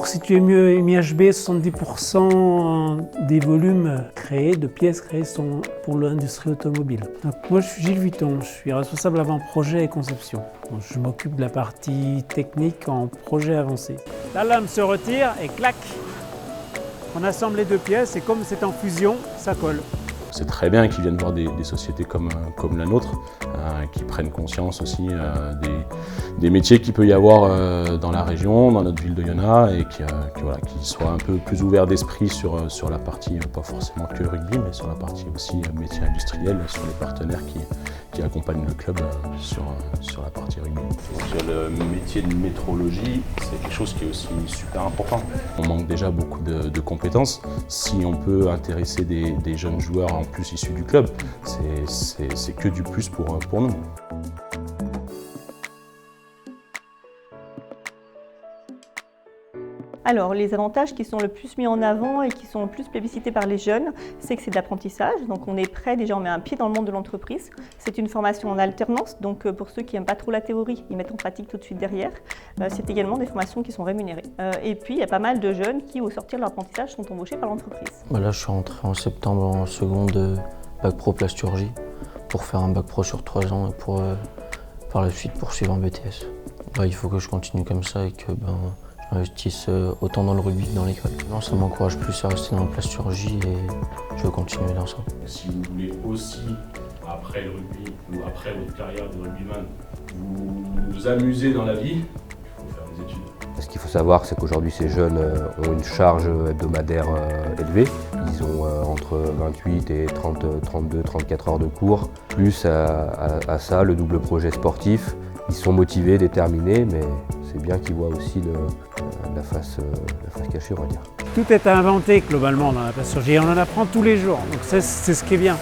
Pour situer mieux MIHB, 70% des volumes créés, de pièces créées sont pour l'industrie automobile. Donc moi je suis Gilles Vuitton, je suis responsable avant-projet et conception. Donc, je m'occupe de la partie technique en projet avancé. La lame se retire et clac, on assemble les deux pièces et comme c'est en fusion, ça colle. C'est très bien qu'ils viennent voir des sociétés comme la nôtre, qui prennent conscience aussi des métiers qu'il peut y avoir dans la région, dans notre ville d'Oyonnax, et qui soient un peu plus ouverts d'esprit sur la partie, pas forcément que rugby, mais sur la partie aussi métier industriel, sur les partenaires qui accompagnent le club sur la partie rugby. Sur le métier de métrologie, c'est quelque chose qui est aussi super important. On manque déjà beaucoup de compétences. Si on peut intéresser des jeunes joueurs en plus issus du club, c'est que du plus pour nous. Alors, les avantages qui sont le plus mis en avant et qui sont le plus plébiscités par les jeunes, c'est que c'est de l'apprentissage. Donc, on est prêt, déjà, on met un pied dans le monde de l'entreprise. C'est une formation en alternance, donc pour ceux qui n'aiment pas trop la théorie, ils mettent en pratique tout de suite derrière. C'est également des formations qui sont rémunérées. Et puis, il y a pas mal de jeunes qui, au sortir de leur apprentissage, sont embauchés par l'entreprise. Là, je suis rentré en septembre en seconde bac pro plasturgie pour faire un bac pro sur 3 ans et pour par la suite poursuivre un BTS. Il faut que je continue comme ça et que j'investisse autant dans le rugby que dans l'école. Non, ça m'encourage plus à rester dans la plasturgie et je veux continuer dans ça. Si vous voulez aussi, après le rugby ou après votre carrière de rugbyman, vous amuser dans la vie, il faut faire des études. Ce qu'il faut savoir, c'est qu'aujourd'hui, ces jeunes ont une charge hebdomadaire élevée. Ils ont entre 28 et 32, 34 heures de cours. Plus à ça, le double projet sportif. Ils sont motivés, déterminés, mais c'est bien qu'ils voient aussi la face cachée, on va dire. Tout est inventé globalement dans la plasturgie, on en apprend tous les jours, donc c'est ce qui est bien.